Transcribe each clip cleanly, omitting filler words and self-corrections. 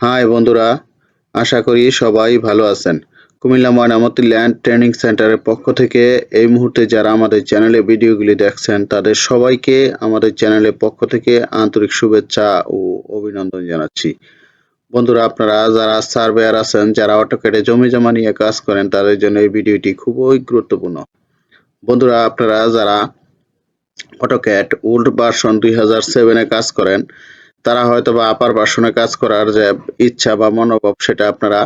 High বন্ধুরা, আশা করি সবাই ভালো আছেন। কুমিল্লা ময়নামতি ল্যান্ড ট্রেনিং সেন্টারের পক্ষ থেকে এই মুহূর্তে যারা আমাদের চ্যানেলে ভিডিওগুলি দেখছেন তাদের সবাইকে আমাদের চ্যানেলের পক্ষ থেকে আন্তরিক শুভেচ্ছা ও অভিনন্দন জানাচ্ছি। বন্ধুরা, আপনারা যারা সার্ভেয়ার আছেন, যারা অটোক্যাডে জমি জমা নিয়ে কাজ করেন, তাদের জন্য এই ভিডিওটি খুবই গুরুত্বপূর্ণ। বন্ধুরা, আপনারা যারা অটোক্যাড ওল্ড ভার্সন 2007 কাজ করেন, তারা হয়তোবা আপার ভার্সনে কাজ করার যে ইচ্ছা বা মনোভাব সেটা আপনারা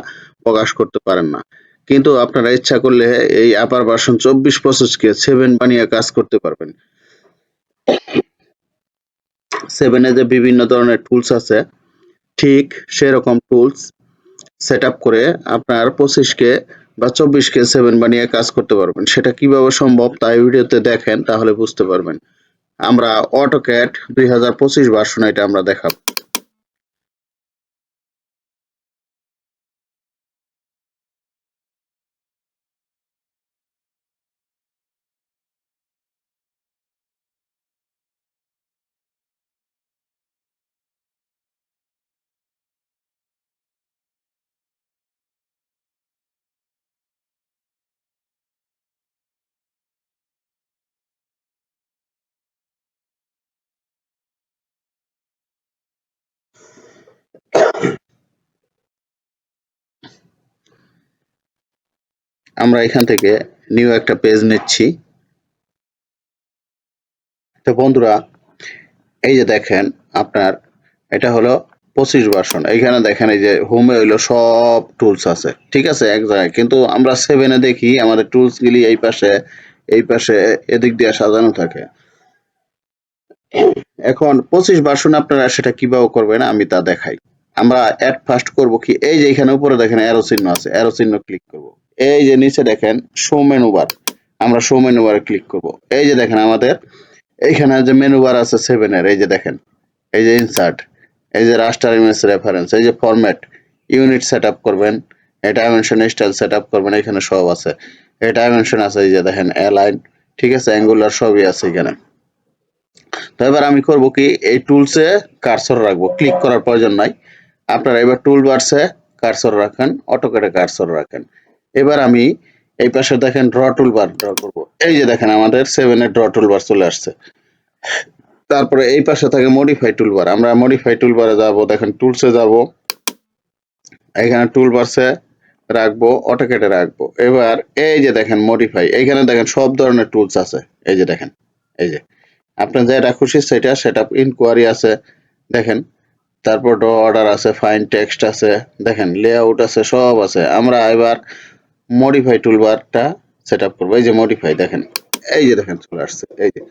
প্রকাশ করতে পারেন না। কিন্তু আপনারা ইচ্ছা করলে এই আপার ভার্সন 24-25 কে 7 বানিয়ে কাজ করতে পারবেন। 7 যে বিভিন্ন ধরনের টুলস আছে, ঠিক সেরকম টুলস সেট আপ করে আপনার 25 কে বা 24-কে 7 বানিয়ে কাজ করতে পারবেন। সেটা কিভাবে সম্ভব তাই ভিডিওতে দেখেন, তাহলে বুঝতে পারবেন। আমরা অটোক্যাড 2025 ভার্সন এটা আমরা দেখাবো। আমরা এখান থেকে নিউ একটা পেজ নিচ্ছি। তো বন্ধুরা, এই যে দেখেন আপনার এটা হলো 25 ভার্সন। এইখানে দেখেন এই যে হোমে হইলো সব টুলস আছে, ঠিক আছে, এক জায়গায়। কিন্তু আমরা 7-এ দেখি আমাদের টুলস গুলি এই পাশে এদিক দিয়ে সাজানো থাকে। এখন 25 ভার্সন আপনারা সেটা কিভাবে করবেন আমি তা দেখাই। আমরা এট ফার্স্ট করব কি, এই যে এখানে উপরে দেখেন অ্যারো চিহ্ন আছে, অ্যারো চিহ্ন ক্লিক করব। এই যে নিচে দেখেন শো মেনু বার, আমরা শো মেনু বারে ক্লিক করব। এই যে দেখেন আমাদের এইখানে যে মেনু বার আছে 7-এর, এই যে দেখেন, এই যে ইনসার্ট, এই যে রাস্টার ইমেজ রেফারেন্স, এই যে ফরম্যাট, ইউনিট সেট আপ করবেন, এই ডাইমেনশন স্টাইল সেট আপ করবেন, এখানে সব আছে। এই ডাইমেনশন আছে, এই যে দেখেন অ্যালাইন, ঠিক আছে, অ্যাঙ্গুলার সবই আছে এখানে। তো এবার আমি করব কি, এই টুলসে কার্সর রাখবো, ক্লিক করার প্রয়োজন নাই। আপনারা এবার টুল বারসে কার্সর রাখেন, অটোক্যাডে কার্সর রাখেন। এবার আমি এই পাশে দেখেন ড্র টুলবার ড্র করব। এই যে দেখেন আমাদের 7-এর ড্র টুলবার চলে আসছে। তারপরে এই পাশে থাকে মডিফাই টুলবার, আমরা মডিফাই টুলবারে যাব, দেখেন টুলসে যাব, এখানে টুলবারসে রাখবো, অটোক্যাডে রাখবো। এবার এই যে দেখেন মডিফাই, এইখানে দেখেন সব ধরনের টুলস আছে। এই যে দেখেন, এই যে আপনার যেটা খুশি সেটা সেটআপ ইনকোয়ারি আছে, দেখেন। তারপর ড্র অর্ডার আছে, ফাইন টেক্সট আছে, দেখেন লেআউট আছে, সব আছে। আমরা এবার মডিফাই টুলবারটা সেটআপ করব। এই যে মডিফাই দেখেন, এই যে দেখেন চলে আসছে। এই যে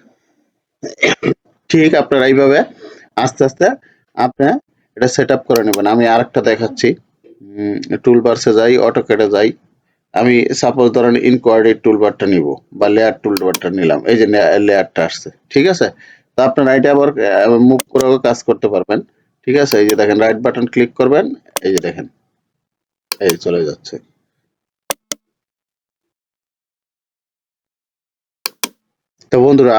ঠিক আপনারা এইভাবে আস্তে আস্তে আপনি এটা সেটআপ করে নেবেন। আমি আরেকটা দেখাচ্ছি। টুলবারসে যাই, অটোক্যাডে যাই। আমি সাপোজ ধরেন ইনকোয়ারি টুলবারটা নিব বা লেয়ার টুলবারটা নিলাম, এই যে লেয়ারটা আসছে, ঠিক আছে। তো আপনারা এটা আবার মুভ করেও কাজ করতে পারবেন, ঠিক আছে। এই যে দেখেন রাইট বাটন ক্লিক করবেন, এই যে দেখেন এই চলে যাচ্ছে। তো বন্ধুরা,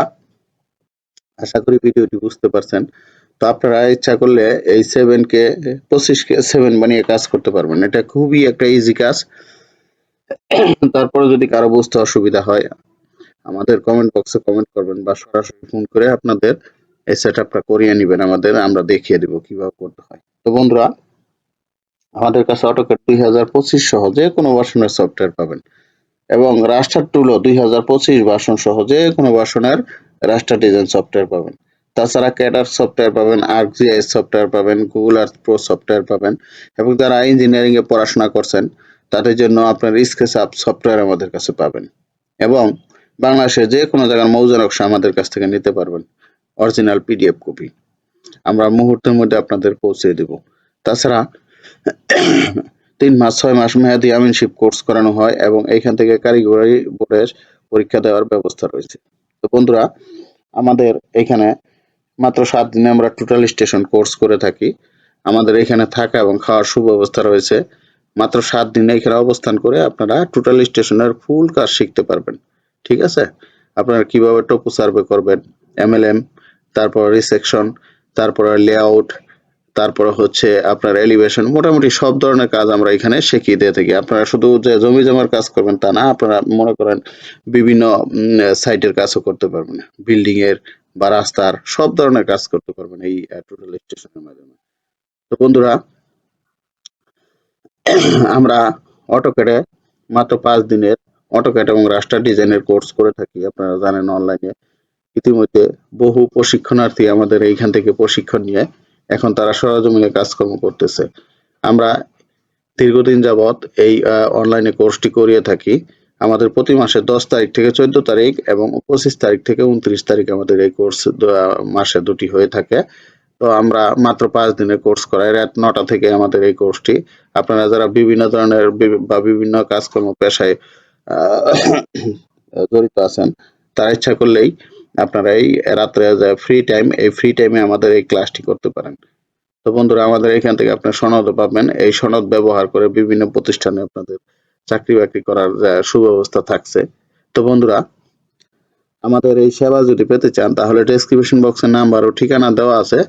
আশা করি ভিডিওটি বুঝতে পারছেন। তো আপনারা ইচ্ছা করলে এই 7-কে 25-কে 7 বানিয়ে কাজ করতে পারবেন। এটা খুবই একটা ইজি কাজ। তারপরে যদি কারো বুঝতে অসুবিধা হয়, আমাদের কমেন্ট বক্সে কমেন্ট করবেন বা সরাসরি ফোন করে আপনাদের এই সেটআপটা করিয়ে নেবেন আমাদের, আমরা দেখিয়ে দেব কিভাবে করতে হয়। তো বন্ধুরা, আমাদের কাছে অটোক্যাড 2025 সহ যে কোনো ভার্সনের সফটওয়্যার পাবেন, এবং রাস্টার টুলও 2025 ভার্সন সহ যে কোনো ভার্সনের রাস্টার ডিজাইন সফটওয়্যার পাবেন। তাছাড়া ক্যাডার সফটওয়্যার পাবেন, আর্কজিআইএস সফটওয়্যার পাবেন, গুগল আর্থ প্রো সফটওয়্যার পাবেন, এবং যারা ইঞ্জিনিয়ারিং এ পড়াশোনা করছেন তাদের জন্য আপনার স্কেচআপ সফটওয়্যার আমাদের কাছে পাবেন। এবং বাংলাদেশের যে কোনো জায়গার মৌজা নকশা আমাদের কাছ থেকে নিতে পারবেন, অরিজিনাল পিডিএফ কপি আমরা মুহূর্তের মধ্যে আপনাদের পৌঁছে দেব। তাছাড়া 3 মাস 6 মাস মেয়াদী আমিনশিপ কোর্স করানো হয়, এবং এইখান থেকে কারিগরি বোর্ডের পরীক্ষা দেওয়ার ব্যবস্থা রয়েছে। তো বন্ধুরা, আমাদের এখানে মাত্র 7 দিনে আমরা টোটাল স্টেশন কোর্স করে থাকি। আমাদের এখানে থাকা এবং খাওয়ার সুব্যবস্থা রয়েছে। মাত্র 7 দিনে এখানে অবস্থান করে আপনারা টোটাল স্টেশনের ফুল কাজ শিখতে পারবেন, ঠিক আছে। আপনারা কিভাবে টপো সার্ভে করবেন, এমএলএম, তারপর রিসেকশন, তারপরে লেআউট, তারপরে হচ্ছে আপনার এলিভেশন, মোটামুটি সব ধরনের কাজ আমরা এখানে শিখিয়ে দিয়ে থাকি। আপনারা শুধু যে জমি জমার কাজ করবেন তা না, আপনারা মনে করেন বিভিন্ন সাইটের কাজও করতে পারবেন, বিল্ডিং এর বা রাস্তার সব ধরনের কাজ করতে পারবেন এই টোটাল স্টেশনের মাধ্যমে। তো বন্ধুরা, আমরা অটোক্যাডে মাত্র 5 দিনের অটোক্যাড এবং রাস্টার ডিজাইনের কোর্স করে থাকি, আপনারা জানেন অনলাইনে। ইতিমধ্যে বহু প্রশিক্ষণার্থী আমাদের এইখান থেকে প্রশিক্ষণ নিয়ে এখন তারা সরজমিনে কাজকর্ম করতেছে। আমরা দীর্ঘদিন যাবৎ এই অনলাইনে কোর্সটি করিয়ে থাকি। আমাদের প্রতি মাসে 10 তারিখ থেকে 14 তারিখ এবং 25 তারিখ থেকে 29 তারিখ আমাদের এই কোর্স মাসে দুটি হয়ে থাকে। তো আমরা মাত্র 5 দিনের কোর্স করাই, রাত 9টা থেকে আমাদের এই কোর্সটি। আপনারা যারা বিভিন্ন ধরনের বা বিভিন্ন কাজকর্ম পেশায় জড়িত আছেন, তারা ইচ্ছা করলেই আপনারা এই রাত্রে ফ্রি টাইম, এই ফ্রি টাইমে আমাদের এই ক্লাসটি করতে পারেন। তো বন্ধুরা, আমাদের এখান থেকে আপনার সনদও পাবেন। এই সনদ ব্যবহার করে বিভিন্ন প্রতিষ্ঠানে আপনাদের চাকরি বাকরি করার সুব্যবস্থা থাকছে। তো বন্ধুরা, আমাদের এই সেবা যদি পেতে চান তাহলে ডেসক্রিপশন বক্সে নাম্বার ও ঠিকানা দেওয়া আছে,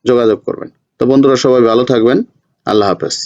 যোগাযোগ করবেন। তো বন্ধুরা, সবাই ভালো থাকবেন। আল্লাহ হাফেজ।